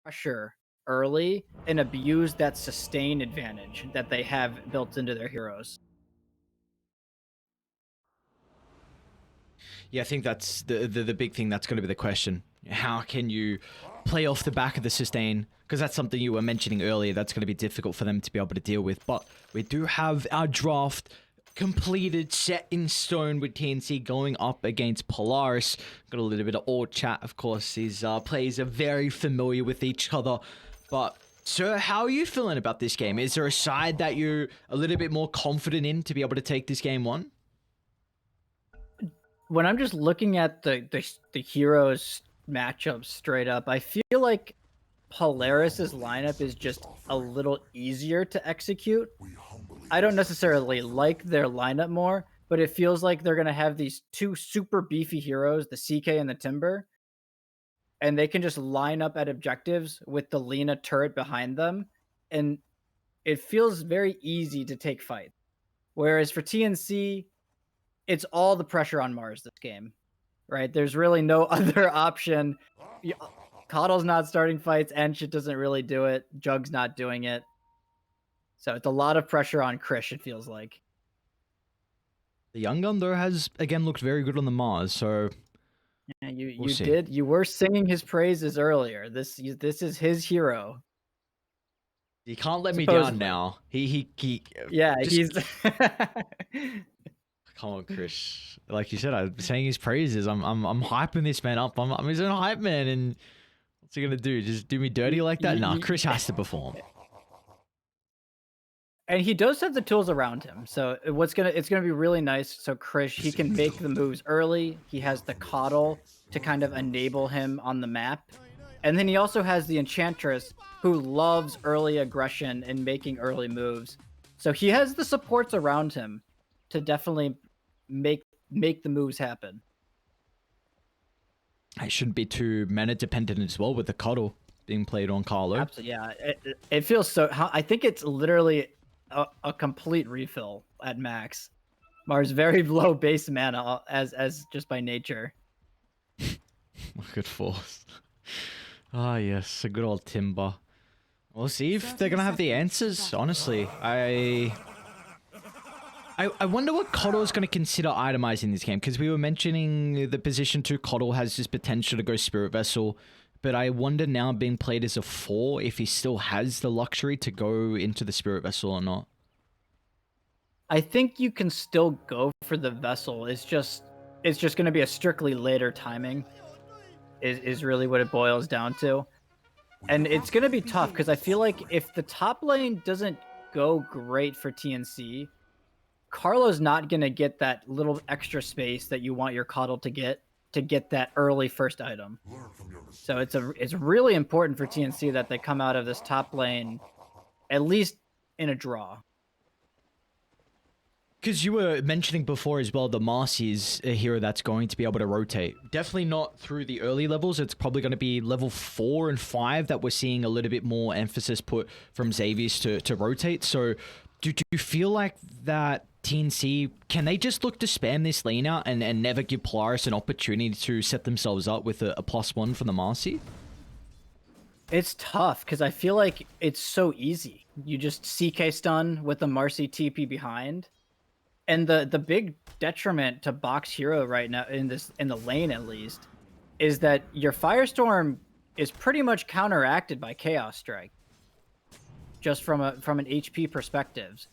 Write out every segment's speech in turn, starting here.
pressure early and abuse that sustain advantage that they have built into their heroes. Yeah, I think that's the big thing. That's going to be the question. How can you play off the back of the sustain? Because that's something you were mentioning earlier. That's going to be difficult for them to be able to deal with. But we do have our draft completed, set in stone with TNC going up against Polaris. Got a little bit of old chat, of course. These players are very familiar with each other. But, sir, how are you feeling about this game? Is there a side that you're a little bit more confident in to be able to take this game one? When I'm just looking at the heroes matchups straight up, I feel like Polaris's lineup is just a little easier to execute. I don't necessarily like their lineup more, but it feels like they're going to have these two super beefy heroes, the CK and the Timber, and they can just line up at objectives with the Lina turret behind them, and it feels very easy to take fights. Whereas for TNC, it's all the pressure on Mars this game, right? There's really no other option. Coddle's not starting fights, Enshit doesn't really do it, Jug's not doing it. So it's a lot of pressure on Krish, it feels like. The young gun, though, has, again, looked very good on the Mars, so... Yeah, you were singing his praises earlier. This is his hero. You can't let me down now. Yeah, just... he's... Come on, Chris. Like you said, I'm saying his praises. I'm hyping this man up. I'm his own hype man, and what's he gonna do? Just do me dirty like that? Nah, Chris has to perform. And he does have the tools around him, so it's gonna be really nice. So Krish, he can make the moves early. He has the Coddle to kind of enable him on the map, and then he also has the Enchantress, who loves early aggression and making early moves. So he has the supports around him to definitely make the moves happen. It shouldn't be too mana dependent as well with the Coddle being played on Carlo. Absolutely, yeah. It feels so. I think it's literally a complete refill at max. Mars very low base mana as just by nature. Good force. Ah, yes, a good old Timber. We'll see if they're gonna have the answers. Honestly, I wonder what Coddle is going to consider itemizing this game, because we were mentioning the position 2 Coddle has this potential to go Spirit Vessel, but I wonder now being played as a 4 if he still has the luxury to go into the Spirit Vessel or not. I think you can still go for the Vessel. It's just going to be a strictly later timing is really what it boils down to. And it's going to be tough because I feel like if the top lane doesn't go great for TNC, Carlo's not going to get that little extra space that you want your Coddle to get that early first item. So it's really important for TNC that they come out of this top lane at least in a draw. Because you were mentioning before as well, the Marcy is a hero that's going to be able to rotate. Definitely not through the early levels. It's probably going to be level 4 and 5 that we're seeing a little bit more emphasis put from Xavier's to rotate. So do you feel like that TNC, can they just look to spam this lane out and never give Polaris an opportunity to set themselves up with a +1 for the Marcy? It's tough because I feel like it's so easy. You just CK stun with the Marcy TP behind. And the big detriment to box hero right now in the lane at least is that your Firestorm is pretty much counteracted by Chaos Strike. Just from an HP perspective,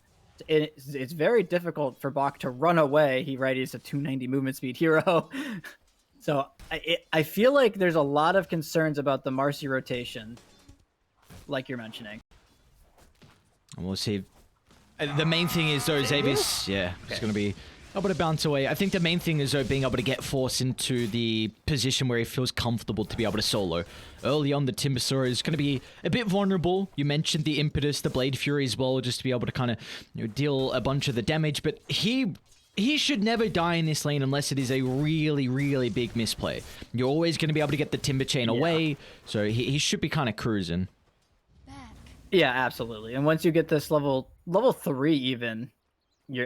it's very difficult for Bach to run away. He's a 290 movement speed hero, so I feel like there's a lot of concerns about the Marcy rotation, like you're mentioning. And we'll see. The main thing is though, Xavier's, yeah, it's going to be able to bounce away. I think the main thing is though being able to get Force into the position where he feels comfortable to be able to solo. Early on, the Timbersaur is going to be a bit vulnerable. You mentioned the Impetus, the Blade Fury as well, just to be able to kind of deal a bunch of the damage. But he should never die in this lane unless it is a really, really big misplay. You're always going to be able to get the Timber Chain away, so he should be kind of cruising. Yeah, absolutely. And once you get this level 3 even,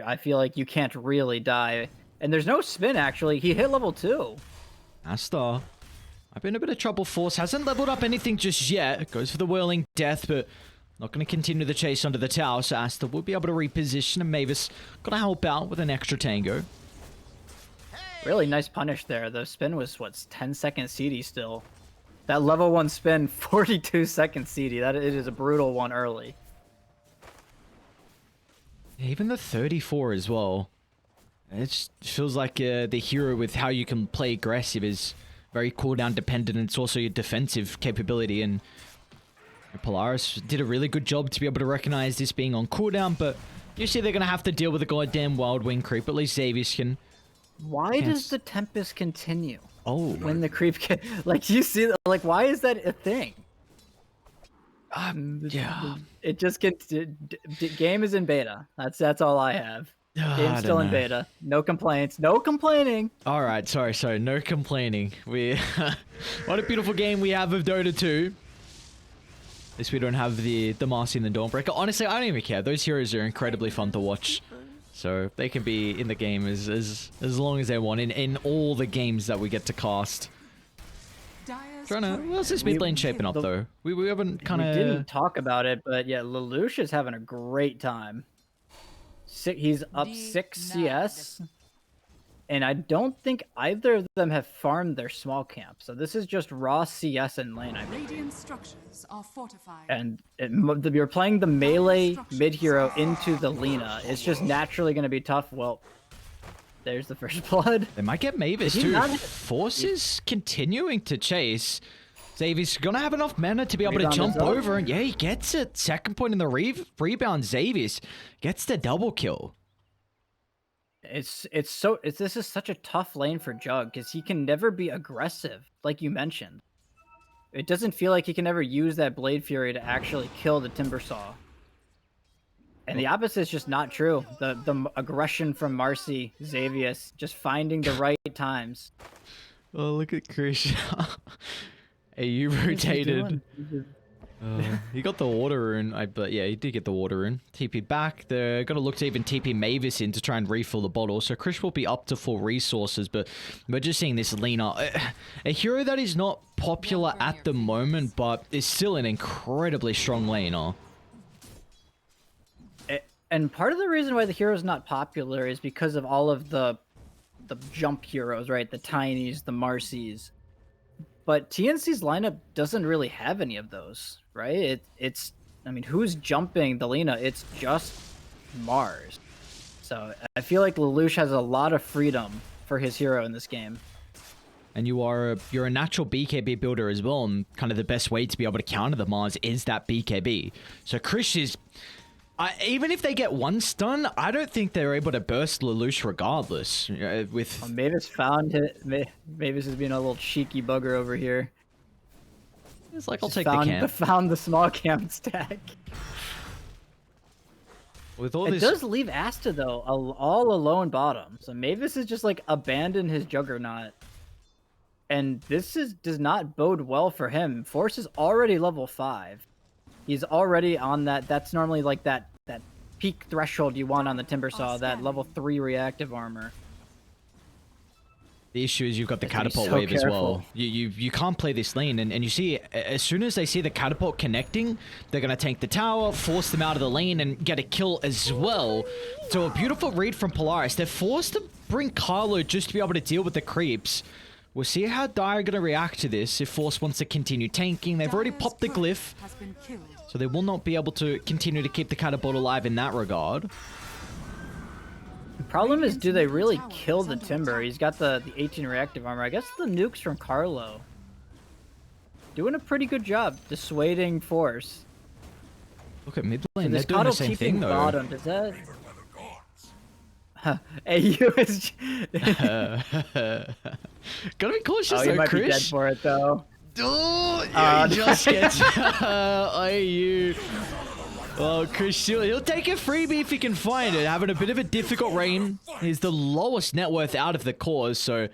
I feel like you can't really die. And there's no spin, actually. He hit level 2. Astar. I've been in a bit of trouble. Force hasn't leveled up anything just yet. Goes for the whirling death, but not going to continue the chase under the tower. So Asta will be able to reposition, and Mavis going to help out with an extra tango. Really nice punish there. The spin was, what, 10-second CD still. That level 1 spin, 42-second CD. It is a brutal one early. Even the 34 as well. It just feels like the hero with how you can play aggressive is very cooldown dependent. It's also your defensive capability, and Polaris did a really good job to be able to recognize this being on cooldown, but usually they're going to have to deal with a goddamn wild wing creep. At least Xavier can... Why does the Tempest continue? Oh. When the creep like, you see, like, why is that a thing? Yeah. It just gets... Game is in beta. That's all I have. Game's still in beta. No complaints. No complaining. All right. Sorry. No complaining. What a beautiful game we have of Dota 2. At least we don't have the Marcy and the Dawnbreaker. Honestly, I don't even care. Those heroes are incredibly fun to watch. So they can be in the game as long as they want in all the games that we get to cast. How's this mid lane shaping up though? We haven't kind of... We didn't talk about it, but yeah, Lelouch is having a great time. He's up 6 CS. And I don't think either of them have farmed their small camp. So this is just raw CS and lane, I believe. Radiant structures are fortified. And you're playing the melee mid-hero into the Lina. It's just naturally going to be tough. Well, there's the first blood. They might get Mavis too. Force is continuing to chase. Xavier's going to have enough mana to be able to jump over. And yeah, he gets it. Second point in the rebound. Xavier's gets the double kill. This is such a tough lane for Jug because he can never be aggressive, like you mentioned. It doesn't feel like he can ever use that Blade Fury to actually kill the Timbersaw. And the opposite is just not true. The aggression from Marcy, Xavius, just finding the right times. Oh, look at Krish. Hey, you rotated. He got the water rune, but yeah, he did get the water rune. TP back. They're going to look to even TP Mavis in to try and refill the bottle. So Krish will be up to full resources, but we're just seeing this Lina. A hero that is not popular at the moment, but is still an incredibly strong laner. And part of the reason why the hero is not popular is because of all of the jump heroes, right? The Tinies, the Marcies. But TNC's lineup doesn't really have any of those, right? I mean, who's jumping the Lina? It's just Mars. So I feel like Lelouch has a lot of freedom for his hero in this game. And you're a natural BKB builder as well, and kind of the best way to be able to counter the Mars is that BKB. So Krish is... even if they get one stun, I don't think they're able to burst Lelouch regardless. Mavis found it. Mavis is being a little cheeky bugger over here. It's like, I'll take the camp. Found the small camp stack. With all it does leave Asta, though, all alone bottom. So Mavis is just, like, abandoned his Juggernaut. And this does not bode well for him. Force is already level 5. He's already on that. That's normally like that peak threshold you want on the Timbersaw, that level 3 reactive armor. The issue is you've got the catapult wave as well. You can't play this lane, and you see, as soon as they see the catapult connecting, they're going to tank the tower, force them out of the lane, and get a kill as well. So a beautiful read from Polaris. They're forced to bring Carlo just to be able to deal with the creeps. We'll see how Dire are going to react to this if Force wants to continue tanking. They've already popped the glyph, so they will not be able to continue to keep the catapult alive in that regard. The problem is, do they really kill the Timber? He's got the 18 reactive armor. I guess the nukes from Carlo. Doing a pretty good job dissuading Force. Look at mid lane, they're doing the same thing though. Bottom, does that... AU is... Gotta be cautious though, Chris. You might be dead for it though. Oh, yeah, he just gets AU. Well, Chris, he'll take a freebie if he can find it. Having a bit of a difficult reign. He's the lowest net worth out of the cores, so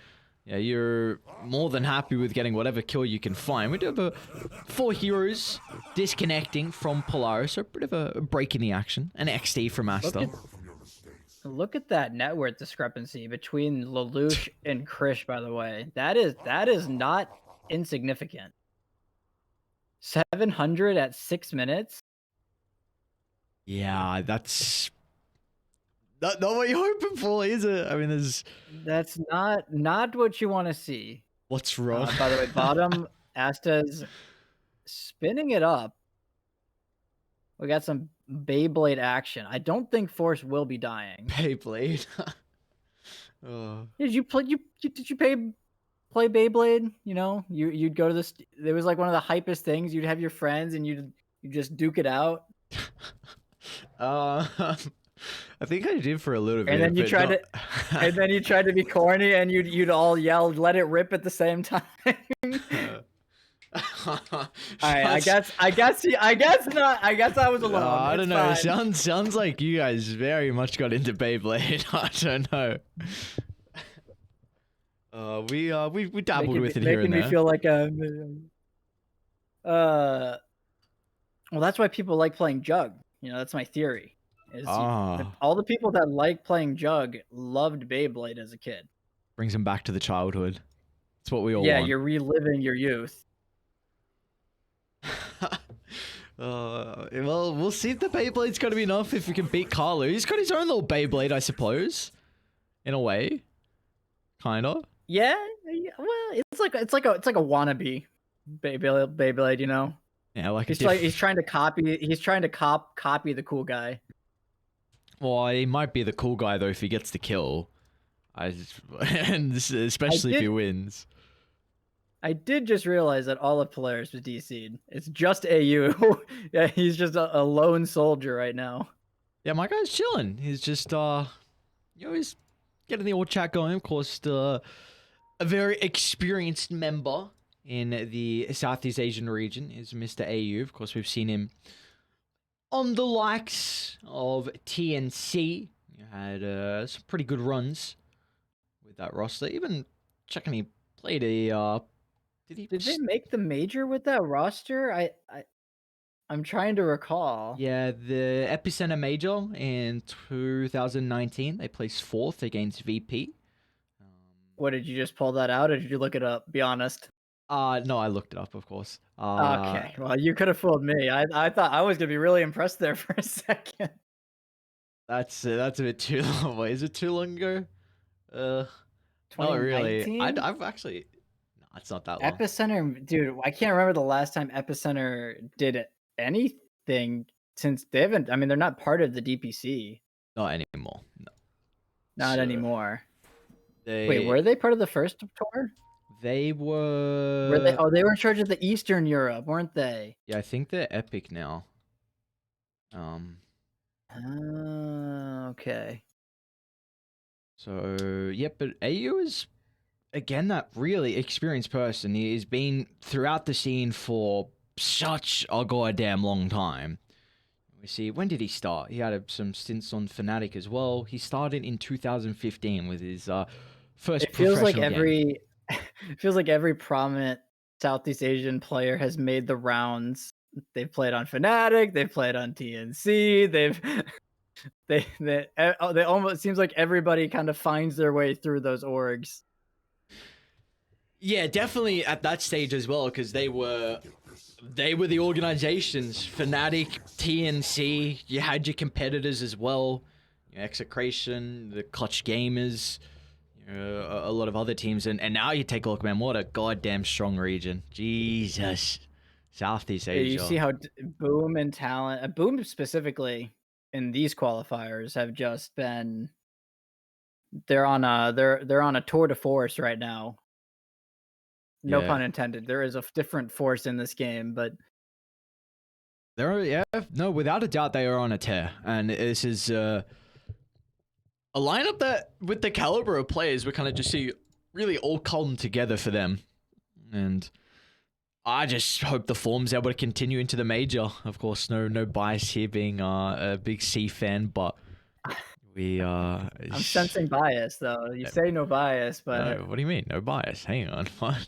yeah, you're more than happy with getting whatever kill you can find. We do have 4 heroes disconnecting from Polaris, so a bit of a break in the action. An XD from Asta. Look at that net worth discrepancy between Lelouch and Krish, by the way. That is not insignificant. 700 at 6 minutes. Yeah, that's not what you're hoping for, is it? I mean, That's not what you want to see. what's wrong? By the way, bottom Asta's spinning it up. We got some Beyblade action. I don't think Force will be dying. Beyblade. Oh. Did you play? Did you play Beyblade? You know, you'd go to this. It was like one of the hypest things. You'd have your friends and you just duke it out. I think I did for a little bit. And then you tried to, and then you tried to be corny, and you'd all yell, "Let it rip" at the same time. All right, I guess not. I guess I was alone. I don't know. Fine. Sounds like you guys very much got into Beyblade. I don't know. We dabbled with it here and there. Making me feel like well, that's why people like playing Jug. You know, that's my theory. All the people that like playing Jug loved Beyblade as a kid. Brings them back to the childhood. That's what we all want. Yeah, you're reliving your youth. Well, we'll see if the Beyblade's going to be enough if we can beat Carlo. He's got his own little Beyblade, I suppose, in a way, kind of. Yeah, well, it's like a wannabe Beyblade, you know. Yeah, like he's trying to copy the cool guy. Well, he might be the cool guy though if he gets the kill, and especially if he wins. I did just realize that all of Polaris was DC'd. It's just AU. Yeah, he's just a lone soldier right now. Yeah, my guy's chilling. He's just he's getting the old chat going. Of course, a very experienced member in the Southeast Asian region is Mr. AU. Of course, we've seen him on the likes of TNC. You had some pretty good runs with that roster. Even checking, he played a. Did they make the major with that roster? I'm trying to recall. Yeah, the Epicenter Major in 2019, they placed 4th against VP. What, did you just pull that out, or did you look it up? Be honest. No, I looked it up, of course. Okay, well, you could have fooled me. I thought I was gonna be really impressed there for a second. That's a bit too long. Wait, is it too long ago? Not really. I've actually. No, it's not that long. Epicenter, dude. I can't remember the last time Epicenter did anything since they haven't. I mean, they're not part of the DPC. Not anymore. No. Not anymore. Wait, were they part of the first tour? They were. Were they? Oh, they were in charge of the Eastern Europe, weren't they? Yeah, I think they're Epic now. Okay. So yeah, but AU is again that really experienced person. He's been throughout the scene for such a goddamn long time. We see, when did he start? He had some stints on Fnatic as well. He started in 2015 with his first professional game. It feels like every prominent Southeast Asian player has made the rounds. They've played on Fnatic, they've played on TNC, they almost seems like everybody kind of finds their way through those orgs. Yeah, definitely at that stage as well, because they were the organizations. Fnatic, TNC, you had your competitors as well. Execration, the Clutch Gamers, a lot of other teams. And now you take a look, man, what a goddamn strong region. Jesus. Southeast Asia. Yeah, you see how Boom and Talent, Boom specifically in these qualifiers have just been, they're on a tour de force right now. No pun intended. There is a different force in this game, but without a doubt they are on a tear. And this is a lineup that, with the caliber of players, we kind of just see really all come together for them. And I just hope the form's able to continue into the major. Of course, no bias here, being a big C fan, but I'm sensing bias, though. You say no bias, but no, what do you mean no bias? Hang on, what?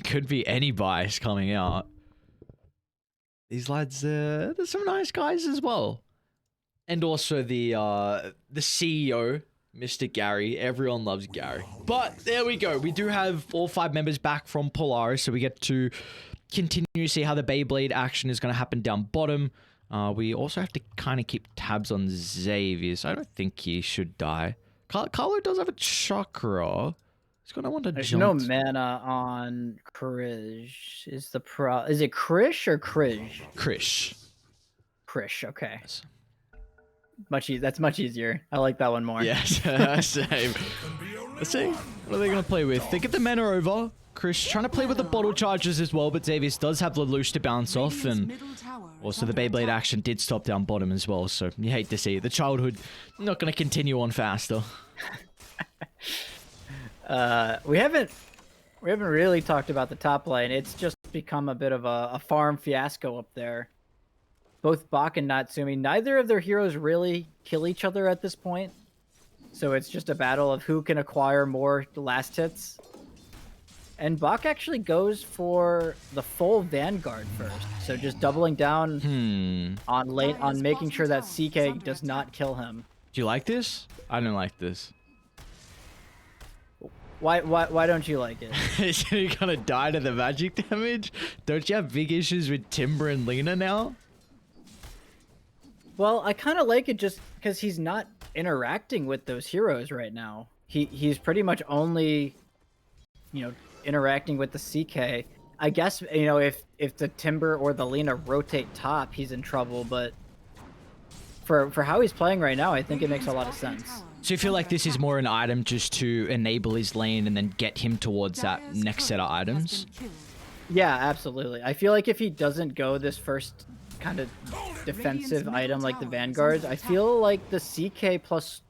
Could be any bias coming out. These lads, there's some nice guys as well, and also the CEO Mr. Gary. Everyone loves Gary. But there we go. We do have all 5 members back from Polaris, so we get to continue to see how the Beyblade action is going to happen down bottom. We also have to kind of keep tabs on Xavier's. I don't think he should die. Carlo does have a chakra. He's going to want to There's jump. no mana on Krish. Is it Krish or Krish? Krish. Krish, okay. Yes. That's much easier. I like that one more. Yes, same. Let's see. What are they going to play with? They get the mana over. Krish trying to play with the bottle charges as well, but Xavier does have Lelouch to bounce off, and also the Beyblade action did stop down bottom as well, so you hate to see it. The childhood not going to continue on faster. We haven't really talked about the top lane. It's just become a bit of a farm fiasco up there. Both Bak and Natsumi, neither of their heroes really kill each other at this point. So it's just a battle of who can acquire more last hits. And Bak actually goes for the full Vanguard first. So just doubling down on making sure that CK does not kill him. Do you like this? I don't like this. Why don't you like it? Is he gonna die to the magic damage? Don't you have big issues with Timber and Lena now? Well, I kind of like it just because he's not interacting with those heroes right now. He's pretty much only, interacting with the CK. I guess, if the Timber or the Lena rotate top, he's in trouble, but for how he's playing right now, I think it makes a lot of sense. So you feel like this is more an item just to enable his lane and then get him towards that next set of items? Yeah, absolutely. I feel like if he doesn't go this first kind of defensive item like the Vanguards, I feel like the CK plus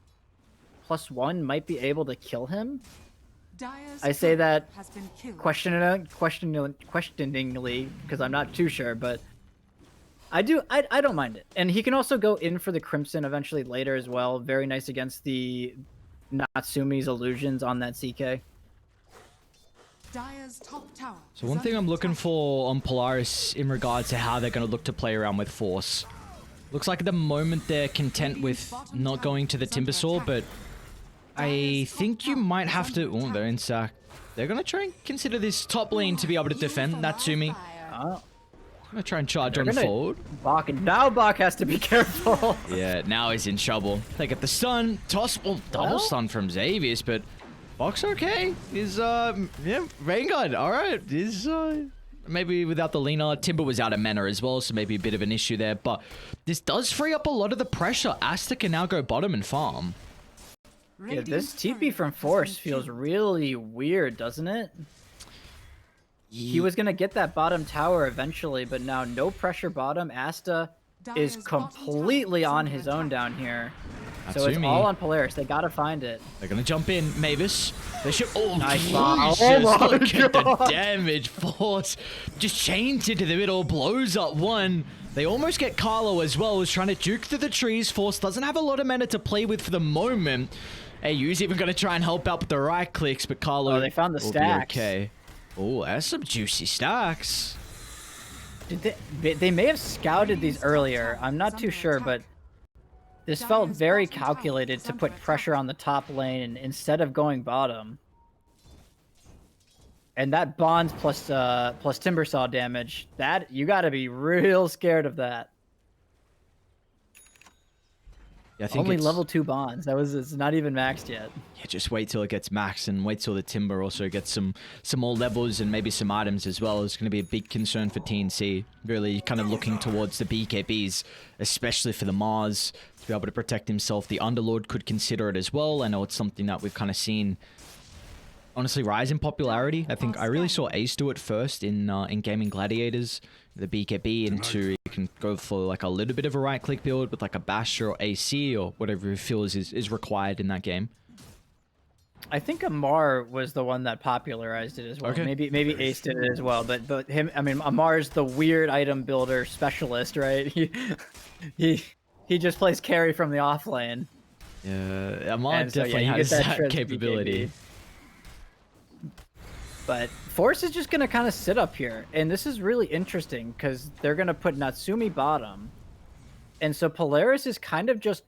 1 might be able to kill him. I say that questioningly because I'm not too sure, but I don't mind it. And he can also go in for the Crimson eventually later as well. Very nice against the Natsumi's illusions on that CK. So one thing I'm looking for on Polaris in regards to how they're going to look to play around with Force. Looks like at the moment they're content with not going to the Timbersaw, but I think you might have to... Oh, they're in sack. They're going to try and consider this top lane to be able to defend Natsumi. Oh. I'm going to try and charge on forward. Now Bak has to be careful. Yeah, now he's in trouble. They get the stun. Toss. Well, double stun from Xavier's, but Bak's okay. He's, Vanguard. All right. He's, maybe without the Lena. Timber was out of mana as well, so maybe a bit of an issue there. But this does free up a lot of the pressure. Asta can now go bottom and farm. Yeah, this TP from Force feels really weird, doesn't it? He was going to get that bottom tower eventually, but now no pressure bottom. Asta is completely on his own down here. So it's all on Polaris. They got to find it. They're going to jump in. Mavis. They should... Oh, nice look at the damage. Force just chains into the middle, blows up one. They almost get Carlo as well. Was trying to juke through the trees. Force doesn't have a lot of mana to play with for the moment. AU's even going to try and help out with the right clicks, but Carlo... Oh, they found the stacks. Okay. Oh, that's some juicy stacks. They may have scouted these earlier. I'm not too sure, but this felt very calculated to put pressure on the top lane instead of going bottom. And that bonds plus Timbersaw damage, that you got to be real scared of that. Yeah, I think only level 2 bonds. It's not even maxed yet. Yeah, just wait till it gets maxed and wait till the Timber also gets some more levels and maybe some items as well. It's going to be a big concern for TNC. Really kind of looking towards the BKBs, especially for the Mars, to be able to protect himself. The Underlord could consider it as well. I know it's something that we've kind of seen honestly rise in popularity. I think I really saw Ace do it first in Gaming Gladiators. The BKB into, you can go for like a little bit of a right click build with like a Basher or AC or whatever he feels is required in that game. I think Amar was the one that popularized it as well. Okay. Maybe Ace did it as well, but him, I mean, Amar's the weird item builder specialist, right? He just plays carry from the off lane. Yeah, Amar definitely has that capability. BKB. But Force is just going to kind of sit up here. And this is really interesting because they're going to put Natsumi bottom. And so Polaris is kind of just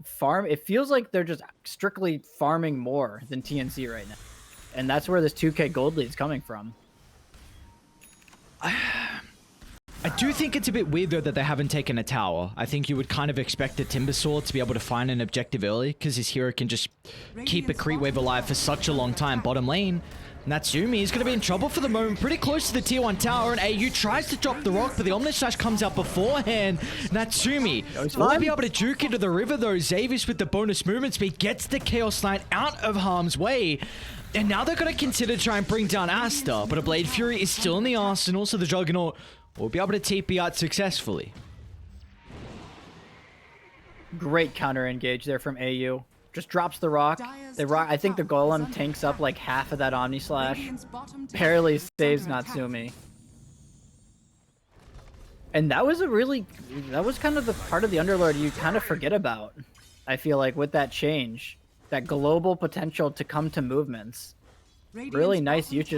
farm. It feels like they're just strictly farming more than TNC right now, and that's where this 2K gold lead is coming from. I do think it's a bit weird though that they haven't taken a tower. I think you would kind of expect the Timbersaw to be able to find an objective early because his hero can just keep a creep wave alive for such a long time. Bottom lane, Natsumi is going to be in trouble for the moment, pretty close to the tier 1 tower, and AU tries to drop the rock, but the Omni Slash comes out beforehand. Natsumi will be able to juke into the river though. Xavius with the bonus movement speed gets the Chaos Knight out of harm's way. And now they're going to consider trying and bring down Asta, but a Blade Fury is still in the arsenal, so the Juggernaut will be able to TP out successfully. Great counter engage there from AU. Just drops the rock. I think the Golem tanks up like half of that Omni Slash. Barely saves Natsumi. And that was kind of the part of the Underlord you kind of forget about. I feel like with that change, that global potential to come to movements. Really nice usage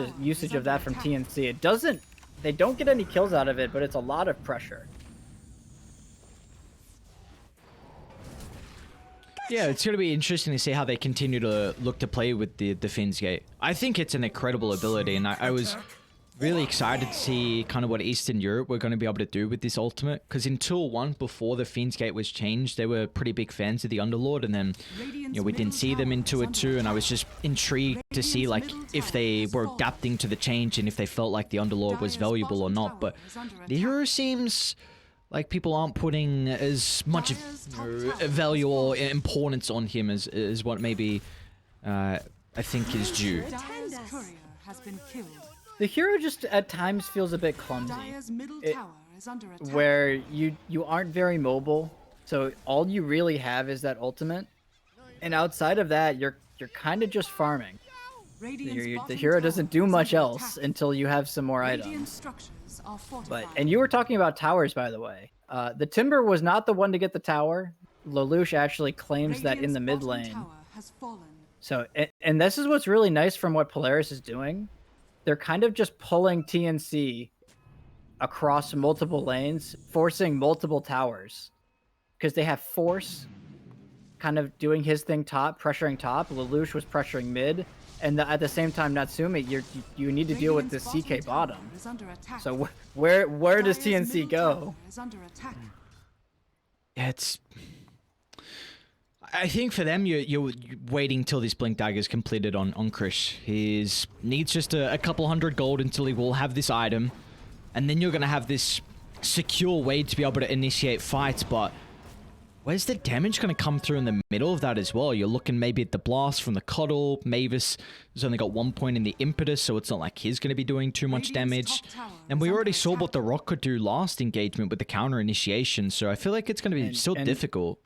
of that from TNC. They don't get any kills out of it, but it's a lot of pressure. Yeah, it's going to be interesting to see how they continue to look to play with the Finn's Gate. I think it's an incredible ability, and I was really excited to see kind of what Eastern Europe were going to be able to do with this ultimate, because in Tour 1, before the Finn's Gate was changed, they were pretty big fans of the Underlord, and then we didn't see them in Tour 2, and I was just intrigued to see like if they were adapting to the change and if they felt like the Underlord was valuable or not. But the hero seems like people aren't putting as much value or importance on him as what maybe I think is due. The hero just at times feels a bit clumsy, where you aren't very mobile, so all you really have is that ultimate, and outside of that, you're kind of just farming. The hero doesn't do much else until you have some more items. And you were talking about towers, by the way. The Timber was not the one to get the tower. Lelouch actually claims that in the mid lane. So, and this is what's really nice from what Polaris is doing. They're kind of just pulling TNC across multiple lanes, forcing multiple towers. Because they have Force kind of doing his thing top, pressuring top. Lelouch was pressuring mid. And at the same time, Natsumi, you need to deal with this CK bottom. So where does TNC go? Yeah, I think for them, you're waiting till this Blink Dagger is completed on Krish. He needs just a couple hundred gold until he will have this item. And then you're going to have this secure way to be able to initiate fights. But where's the damage going to come through in the middle of that as well? You're looking maybe at the blast from the Cuddle. Mavis has only got 1 point in the Impetus, so it's not like he's going to be doing too much damage. And we already saw what the Rock could do last engagement with the counter initiation, so I feel like it's going to be still difficult.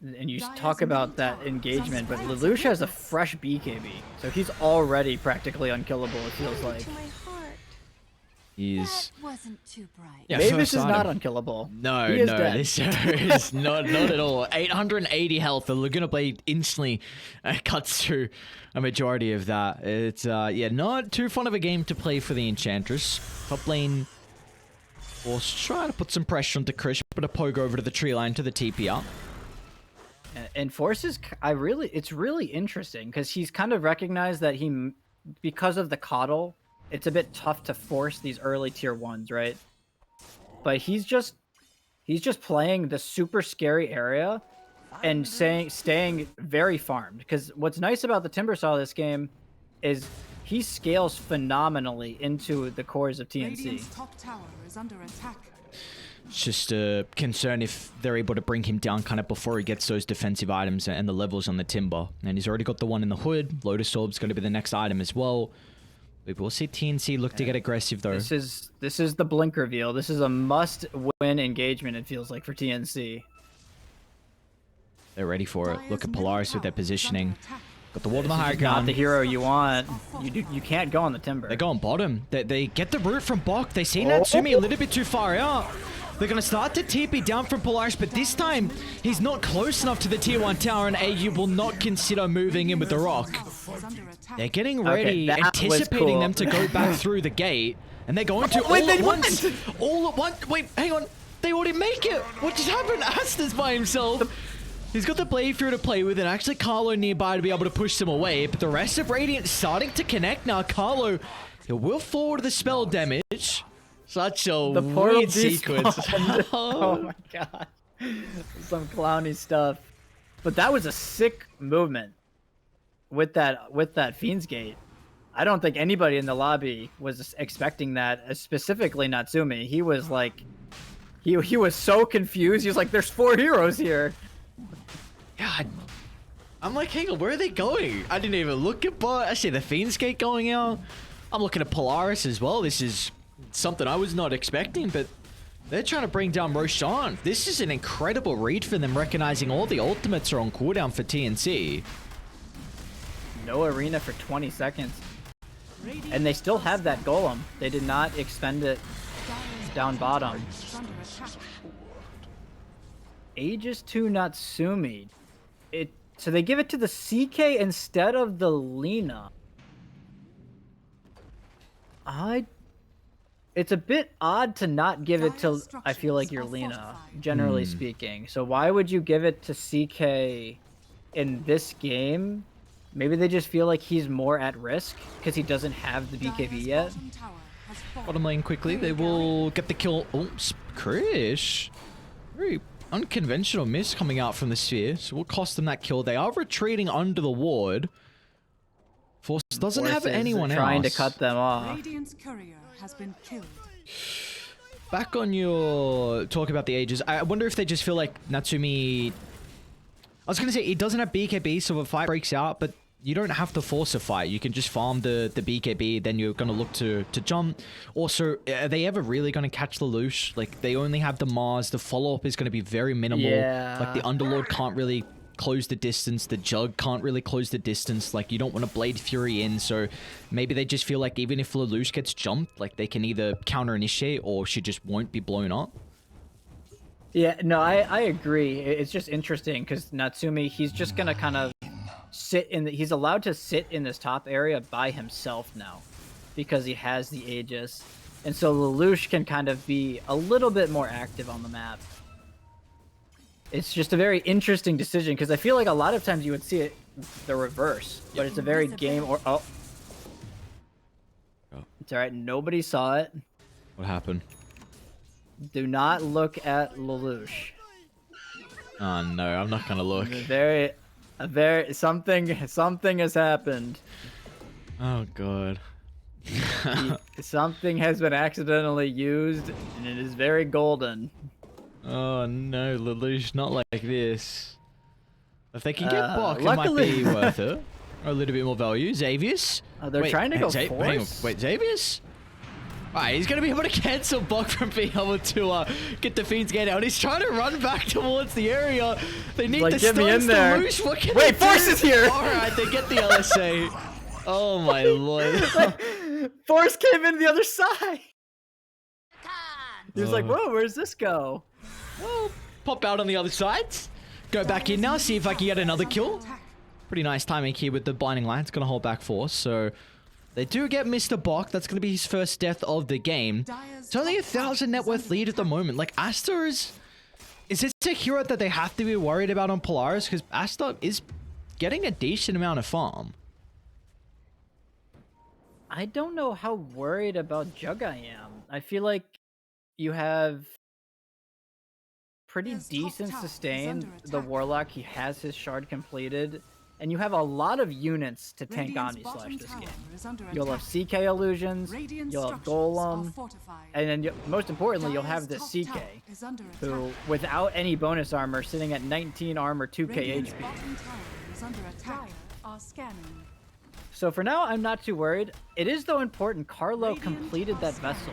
And you talk about that engagement, but Lelouch has a fresh BKB, so he's already practically unkillable, it feels like. That wasn't too bright. Yeah, Mavis is not unkillable. No, he is no, dead. this is not at all. 880 health. The Laguna Blade instantly cuts through a majority of that. It's yeah, not too fun of a game to play for the Enchantress. Top lane Force trying to put some pressure onto Krish, but a poke over to the tree line to the TP up. And Force is, it's really interesting because he's kind of recognized that because of the Coddle, it's a bit tough to force these early tier 1s, right? But he's just playing the super scary area and staying very farmed. Because what's nice about the Timbersaw this game is he scales phenomenally into the cores of TNC. Top tower is under attack. It's just a concern if they're able to bring him down kind of before he gets those defensive items and the levels on the Timber. And he's already got the one in the hood. Lotus Orb's going to be the next item as well. We'll see TNC look to get aggressive though. This is the blink reveal. This is a must-win engagement, it feels like, for TNC. They're ready for it. Look at Polaris with their positioning. Got the ward on the high Not ground. the hero you want. You can't go on the Timber. They go on bottom. They get the root from Bok. They see Natsumi a little bit too far out. They're going to start to TP down from Polaris, but this time he's not close enough to the tier 1 tower, and AU will not consider moving in with the rock. They're getting ready, anticipating them to go back through the gate, and they're going to all at once. Wait, hang on. They already make it. What just happened? Asta's by himself. He's got the blade through to play with, and actually Carlo nearby to be able to push them away. But the rest of Radiant starting to connect now. Carlo, he will forward the spell damage. Such a weird sequence. Oh my god. Some clowny stuff. But that was a sick movement with that Fiend's Gate. I don't think anybody in the lobby was expecting that, specifically Natsumi. He was like, he was so confused. He was like, there's 4 heroes here. God. I'm like, hang on, where are they going? I didn't even look at bot. I see the Fiend's Gate going out. I'm looking at Polaris as well. This is something I was not expecting, but they're trying to bring down Roshan. This is an incredible read for them, recognizing all the ultimates are on cooldown for TNC. No arena for 20 seconds. And they still have that golem. They did not expend it down bottom. Aegis to Natsumi. So they give it to the CK instead of the Lina. It's a bit odd to not give it to, I feel like, your Lina, generally speaking. So why would you give it to CK in this game? Maybe they just feel like he's more at risk because he doesn't have the BKB yet. Bottom lane quickly. They will get the kill. Oops, Krish. Very unconventional miss coming out from the sphere. So will cost them that kill. They are retreating under the ward. Force doesn't have anyone else. Trying to cut them off. Radiant's courier has been killed. Back on your talk about the Aegis, I wonder if they just feel like Natsumi... I was going to say, he doesn't have BKB, so if a fight breaks out, but you don't have to force a fight. You can just farm the BKB, then you're going to look to jump. Also, are they ever really going to catch Lelouch? Like, they only have the Mars. The follow-up is going to be very minimal. Yeah. Like, the Underlord can't really close the distance. The Jug can't really close the distance. Like, you don't want to Blade Fury in, so maybe they just feel like even if Lelouch gets jumped, like, they can either counter-initiate or she just won't be blown up. Yeah, no, I agree. It's just interesting because Natsumi, he's just going to kind of sit in he's allowed to sit in this top area by himself now because he has the Aegis. And so Lelouch can kind of be a little bit more active on the map. It's just a very interesting decision because I feel like a lot of times you would see it the reverse, but it's a very game or it's all right. Nobody saw it. What happened? Do not look at Lelouch. Oh no, I'm not gonna look. Something has happened. Oh god. Something has been accidentally used, and it is very golden. Oh no, Lelouch, not like this. If they can get Bok, luckily... it might be worth it. Or a little bit more value. Xavius? They're trying to go force? Wait, Xavius? Alright, he's going to be able to cancel Bok from being able to get the Fiend's Gate out. He's trying to run back towards the area. They need the get me in stuns there. to Lelouch. What can Wait, Force is here! Alright, they get the LSA. Oh my lord. Force came in the other side! He was like, whoa, where's this go? Well, pop out on the other side. Go back in now, see if I can get another kill. Pretty nice timing here with the Blinding Light. It's going to hold back Force, so... They do get Mr. Bok. That's going to be his first death of the game. It's only 1,000 net worth lead at the moment. Like, Asta is this a hero that they have to be worried about on Polaris? Because Asta is getting a decent amount of farm. I don't know how worried about Jug I am. I feel like you have pretty decent sustain. The Warlock, he has his shard completed. And you have a lot of units to tank Omni Slash this game. You'll have CK Illusions, you'll have Golem, and then most importantly, you'll have the CK, who, without any bonus armor, sitting at 19 armor, 2k HP. So for now, I'm not too worried. It is, though, important Carlo completed that vessel.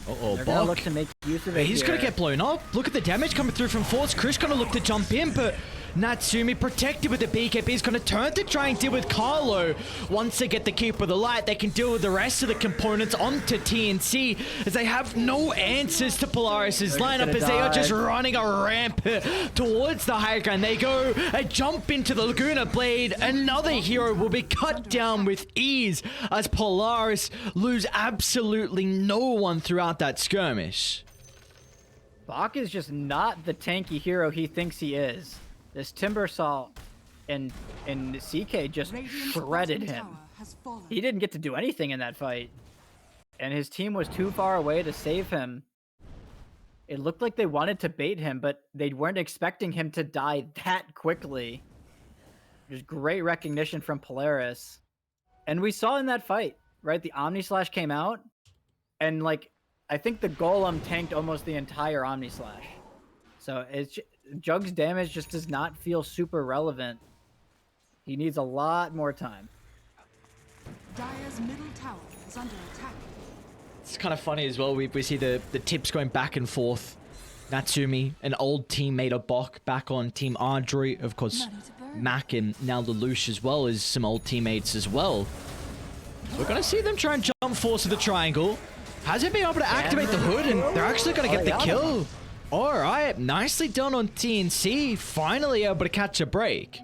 Uh-oh, They're gonna look to make use of it. He's gonna get blown up. Look at the damage coming through from Force. Chris gonna look to jump in, but Natsumi protected with the BKB is gonna turn to try and deal with Carlo. Once they get the Keeper of the Light, they can deal with the rest of the components onto TNC, as they have no answers to Polaris's lineup, as they are just running a ramp towards the high ground. They go a jump into the Laguna Blade. Another hero will be cut down with ease, as Polaris lose absolutely no one throughout that skirmish. Bok is just not the tanky hero he thinks he is. This Timbersaw and CK just Radiant's shredded bottom him. tower has fallen. He didn't get to do anything in that fight. And his team was too far away to save him. It looked like they wanted to bait him, but they weren't expecting him to die that quickly. There's great recognition from Polaris. And we saw in that fight, right? The Omni Slash came out, and like, I think the Golem tanked almost the entire Omni Slash. So it's Jug's damage just does not feel super relevant. He needs a lot more time. Dire's middle tower is under attack. It's kind of funny as well. We see the tips going back and forth. Natsumi, an old teammate of Bok, back on Team Ardroy. Of course, Mac and now Lelouch as well as some old teammates as well. So we're going to see them try and jump force to the triangle. Hasn't been able to activate the hood, and they're actually going to get the kill. All right, nicely done on TNC. Finally able to catch a break.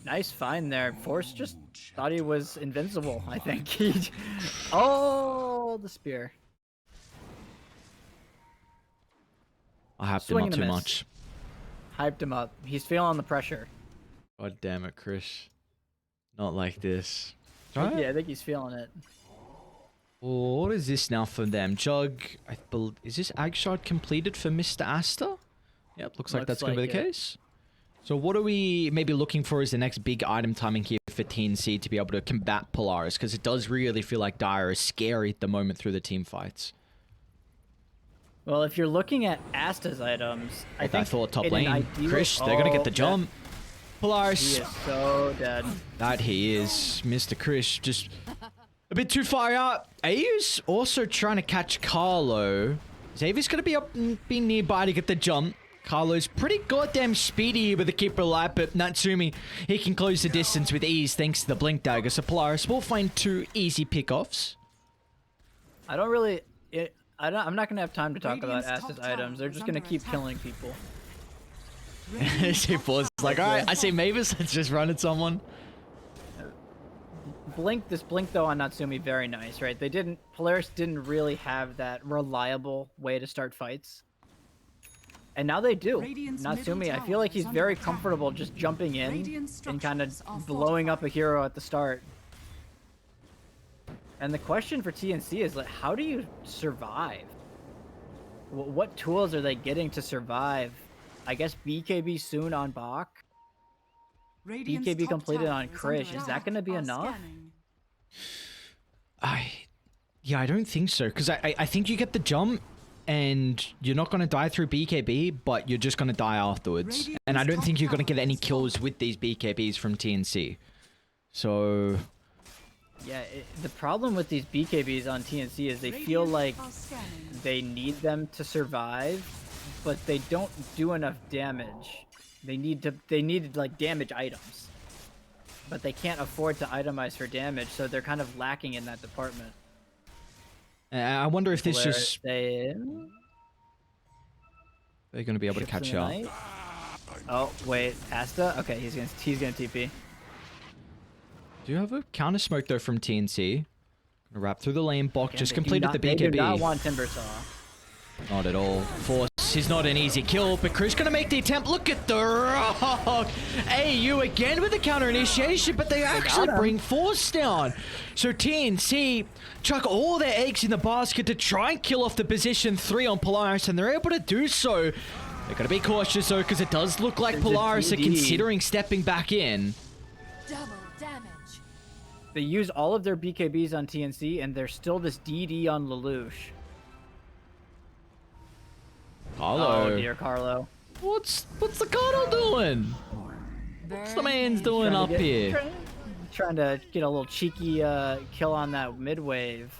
Nice find there. Force just thought he was invincible, I think. Oh, the spear. I hyped him Swing up and a too miss. much. Hyped him up. He's feeling the pressure. God damn it, Chris. Not like this. Yeah, I think he's feeling it. Well, what is this now for them? Jug, is this Agshard completed for Mr. Asta? Yep, looks like that's going to be the case. So what are we maybe looking for as the next big item timing here for TNC to be able to combat Polaris? Because it does really feel like Dire is scary at the moment through the team fights. Well, if you're looking at Asta's items, I think thought top in an lane. ideal- Chris, they're going to get the jump. He Polaris. is so dead. That he is. Mr. Chris just a bit too far out. Ayu's also trying to catch Carlo. Xavier's going to be up and be nearby to get the jump. Carlo's pretty goddamn speedy with the keeper light, but Natsumi, he can close the distance with ease thanks to the blink dagger. So Polaris will find 2 easy pickoffs. I don't really... I'm not going to have time to talk about Radiant's Asta's top tower items. They're is just going to under keep attack. killing people. C4's like, alright, I see Mavis, let's just run at someone. This blink though on Natsumi, very nice, right? Polaris didn't really have that reliable way to start fights. And now they do. Radiant's Natsumi, middle I feel tower like is he's under very attack. comfortable just jumping in Radiant and kind of structures are blowing up a fortified. hero at the start. And the question for TNC is, like, how do you survive? What tools are they getting to survive? I guess BKB soon on Bach. Radiant's BKB top completed tower on is Krish. under Is that attack. going to be Are enough? scanning. Yeah, I don't think so. Because I think you get the jump and you're not going to die through BKB, but you're just going to die afterwards. Radiant's And I don't top think you're going to get tower any is kills with these BKBs from TNC. So... Yeah, the problem with these BKBs on TNC is they feel Radiant like are scanning. they need them to survive, but they don't do enough damage. They need like damage items, but they can't afford to itemize for damage, so they're kind of lacking in that department. I wonder if this Where just... they're They're going to be able to catch up. Oh wait, Asta? Okay, he's gonna TP. Do you have a counter smoke though from TNC? Gonna wrap through the lane. Bok just completed the They do not BKB. want Timbersaw. Not at all. Force is not an easy kill, but Crew's gonna make the attempt. Look at the rock! AU again with the counter initiation, but they actually bring Force down. So TNC chuck all their eggs in the basket to try and kill off the position 3 on Polaris, and they're able to do so. They're gonna be cautious though, because it does look like It's a Polaris are DD. considering stepping back in. Double damage. They use all of their BKBs on TNC, and there's still this DD on Lelouch. Carlo. Oh dear, Carlo. What's the Carlo doing? What's the man's doing up here? Trying to get a little cheeky kill on that mid wave.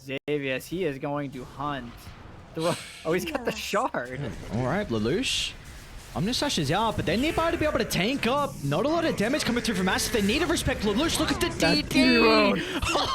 Xavier, he is going to hunt. Oh, he's got the shard. All right, Lelouch. Omnislash is out, but they need to be able to tank up. Not a lot of damage coming through from Massive. They need to respect Lelouch. Look at the DD.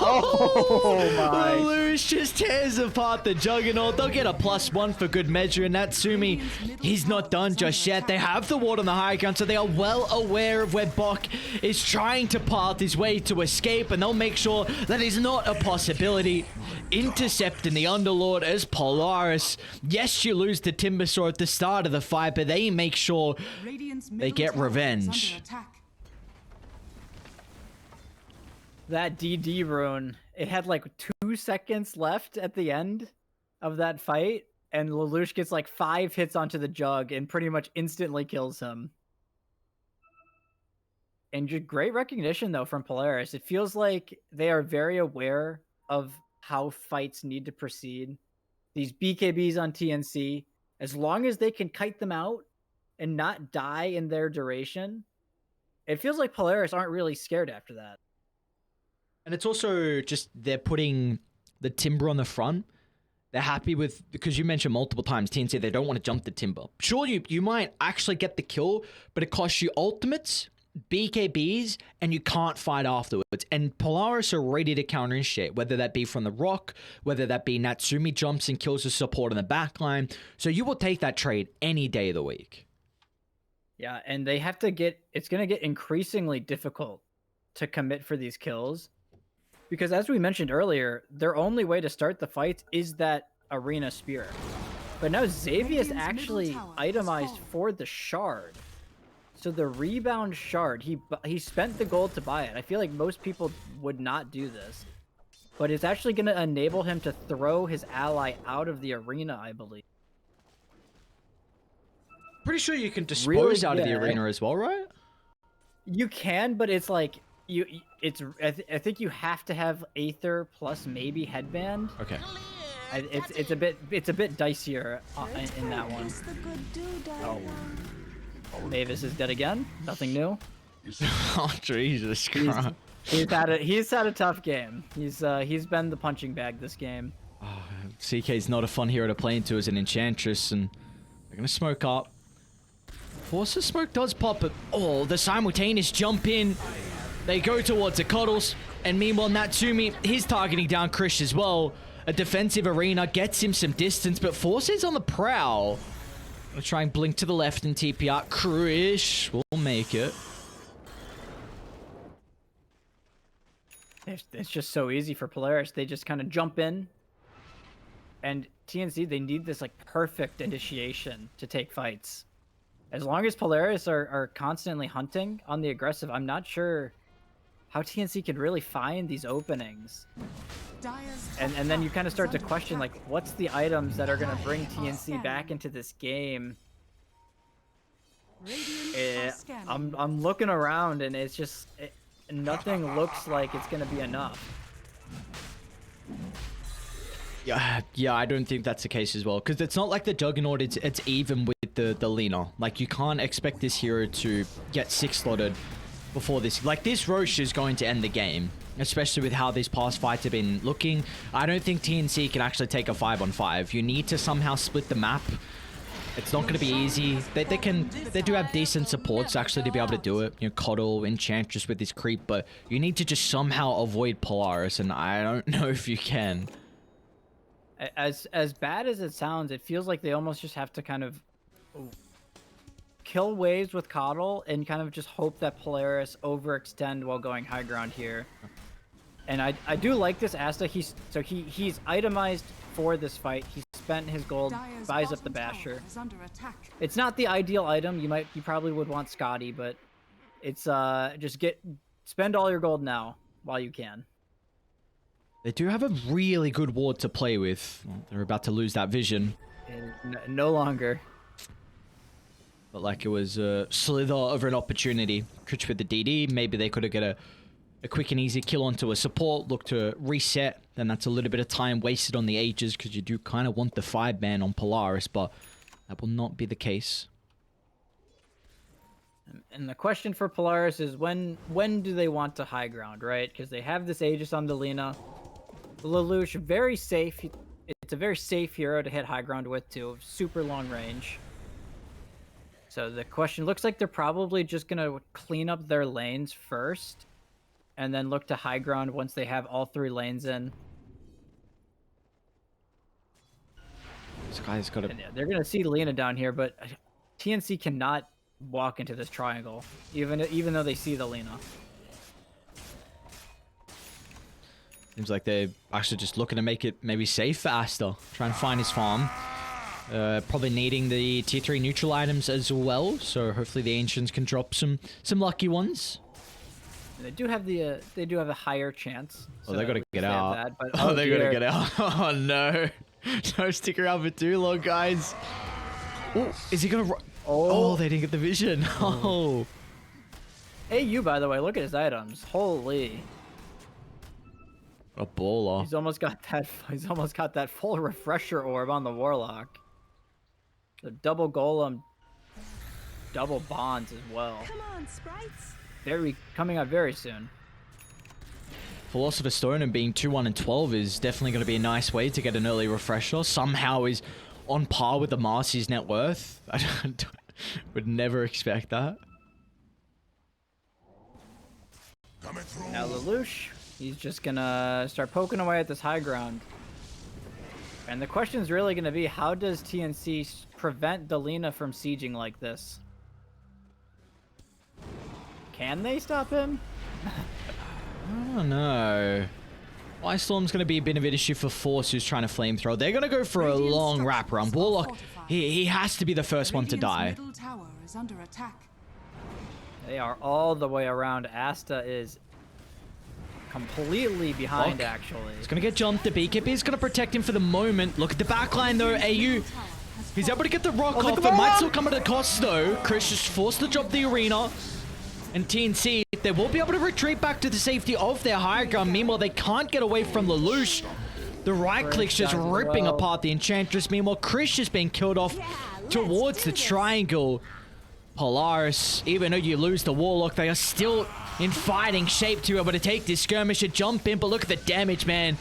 Oh my. Lelouch just tears apart the Juggernaut. They'll get a +1 for good measure. And Natsumi, he's not done just yet. They have the ward on the high ground, so they are well aware of where Bok is trying to path his way to escape, and they'll make sure that is not a possibility. Intercepting the Underlord as Polaris. Yes, you lose the Timbersaw at the start of the fight, but they make make sure Radiant's they middle get tower is revenge. under attack. That DD rune, it had like 2 seconds left at the end of that fight, and Lelouch gets like 5 hits onto the jug and pretty much instantly kills him. And just great recognition, though, from Polaris. It feels like they are very aware of how fights need to proceed. These BKBs on TNC, as long as they can kite them out and not die in their duration, it feels like Polaris aren't really scared after that. And it's also just they're putting the Timber on the front. They're happy with, because you mentioned multiple times, TNC, they don't want to jump the Timber. Sure, you might actually get the kill, but it costs you ultimates, BKBs, and you can't fight afterwards. And Polaris are ready to counter initiate, whether that be from the Rock, whether that be Natsumi jumps and kills the support in the backline. So you will take that trade any day of the week. Yeah, and they have to it's going to get increasingly difficult to commit for these kills. Because as we mentioned earlier, their only way to start the fights is that arena spear. But now Xavius actually itemized for the shard. So the rebound shard, he spent the gold to buy it. I feel like most people would not do this. But it's actually going to enable him to throw his ally out of the arena, I believe. Pretty sure you can dispose Really, out of the yeah. arena as well, right? You can, but it's like I think you have to have Aether plus maybe headband. Okay. It's a bit dicier in that one. Oh. Mavis is dead again. Nothing new. Oh Jesus Christ! He's had a tough game. He's been the punching bag this game. CK's not a fun hero to play into as an Enchantress, and they're gonna smoke up. Force of smoke does pop, but the simultaneous jump in. They go towards the Cuddles, and meanwhile Natsumi, he's targeting down Krish as well. A defensive arena gets him some distance, but Force is on the prowl. Gonna try and blink to the left and TP out. Krish will make it. It's just so easy for Polaris. They just kind of jump in, and TNC, they need this like perfect initiation to take fights. As long as Polaris are constantly hunting on the aggressive, I'm not sure how TNC can really find these openings. And then you kind of start to question, like, what's the items that are going to bring TNC back into this game? I'm looking around, and it's just nothing looks like it's going to be enough. Yeah, I don't think that's the case as well, because it's not like the Juggernaut, it's even with the Lina. Like, you can't expect this hero to get 6-slotted before this. Like, this Roche is going to end the game, especially with how these past fights have been looking. I don't think TNC can actually take a 5-on-5. You need to somehow split the map. It's not going to be easy. They do have decent supports actually to be able to do it. You know, Coddle, Enchantress with his creep, but you need to just somehow avoid Polaris, and I don't know if you can. As bad as it sounds, it feels like they almost just have to kind of kill waves with Coddle and kind of just hope that Polaris overextend while going high ground here. And I do like this Asta. He's itemized for this fight. He spent his gold, buys up the Basher. It's not the ideal item. You probably would want Scotty, but it's just spend all your gold now while you can. They do have a really good ward to play with. Well, they're about to lose that vision. No longer. But like, it was a slither of an opportunity. Critch with the DD. Maybe they could have got a quick and easy kill onto a support. Look to reset. Then that's a little bit of time wasted on the Aegis, because you do kind of want the 5-man on Polaris, but that will not be the case. And the question for Polaris is when do they want to high ground, right? Because they have this Aegis on Delina. Lelouch, very safe. It's a very safe hero to hit high ground with, too. Super long range. So the question looks like they're probably just going to clean up their lanes first, and then look to high ground once they have all 3 lanes in. This guy's got a... And yeah, they're going to see Lena down here, but TNC cannot walk into this triangle, even though they see the Lena. Seems like they're actually just looking to make it maybe safe for Asta. Try and find his farm. Probably needing the tier 3 neutral items as well. So hopefully the Ancients can drop some lucky ones. They do have a higher chance. Oh, they gotta get out. That, but, oh, they gotta dear. get out. Oh no. Don't stick around for too long, guys. Oh, is he gonna... Oh, they didn't get the vision. Oh. AU, by the way, look at his items. Holy. A baller. He's almost got that full refresher orb on the Warlock. The double golem, double bonds as well. Come on, sprites. Coming out very soon. Philosopher's Stone and being 2-1 and 12 is definitely going to be a nice way to get an early refresher. Somehow is on par with the Marcy's net worth. I would never expect that. Now Lelouch, he's just gonna start poking away at this high ground. And the question is really gonna be, how does TNC prevent Delina from sieging like this? Can they stop him? I don't know. Ice Storm's going to be a bit of an issue for Force, who's trying to flamethrower. They're going to go for a long wraparound. Warlock, he has to be the first one to die. Middle tower is under attack. They are all the way around. Asta is completely behind, actually. He's going to get jumped. The beekeeper is going to protect him for the moment. Look at the backline, though. AU, he's able to get the rock off. It might still come at a cost, though. Chris just forced to drop the arena. And TNC, they will be able to retreat back to the safety of their high ground. Meanwhile, they can't get away from Lelouch. The right click's just ripping apart the Enchantress. Meanwhile, Chris just being killed off towards the triangle. Polaris, even though you lose the Warlock, they are still in fighting shape to be able to take this skirmisher, jump in. But look at the damage, man.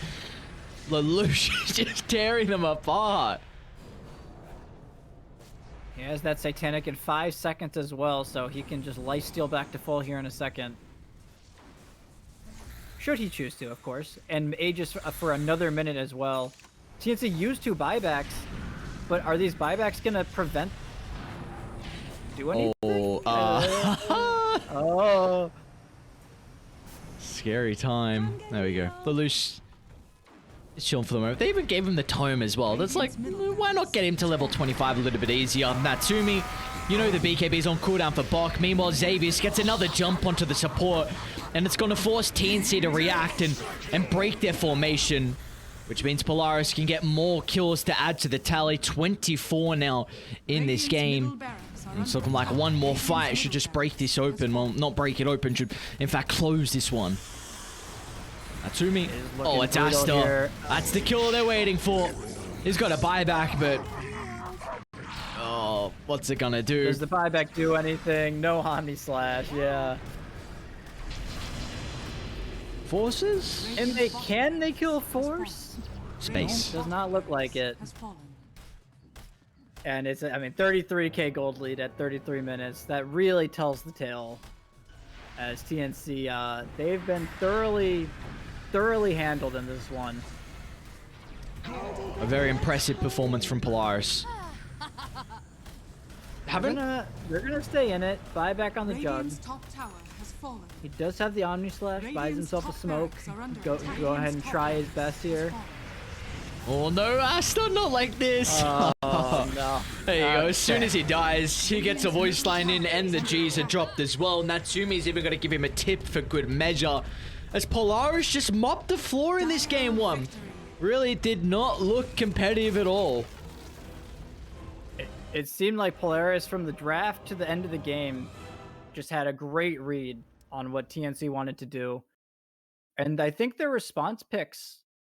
Lelouch is just tearing them apart. He has that Satanic in 5 seconds as well, so he can just lifesteal back to full here in a second. Should he choose to, of course. And Aegis for another minute as well. TNC used 2 buybacks, but are these buybacks going to prevent... do anything? Oh. Scary time. There we go. Lelouch is chilling for the moment. They even gave him the tome as well. That's like, why not get him to level 25 a little bit easier? Natsumi, you know the BKB is on cooldown for Bok. Meanwhile, Xavius gets another jump onto the support, and it's going to force TNC to react and break their formation, which means Polaris can get more kills to add to the tally. 24 now in this game. And it's looking like one more fight should just break this open. Well, not break it open, should in fact close this one. Natsumi. Oh, it's Asta. That's the kill they're waiting for. He's got a buyback, but... oh, what's it gonna do? Does the buyback do anything? No Omni Slash, yeah. Forces? And can they kill Force? Space. Does not look like it. And it's, I mean, 33k gold lead at 33 minutes. That really tells the tale. As TNC, they've been thoroughly handled in this one. A very impressive performance from Polaris. They're gonna stay in it. Buy back on the jug. Top tower has fallen. He does have the Omni Slash. Buys himself a smoke. Go ahead and try his best here. Oh no, Asta, not like this. Oh no. There you go. As soon as he dies, he gets a voice line in and the G's are dropped as well. Natsumi's even going to give him a tip for good measure. As Polaris just mopped the floor in this game one. Really did not look competitive at all. It seemed like Polaris from the draft to the end of the game just had a great read on what TNC wanted to do. And I think their response picks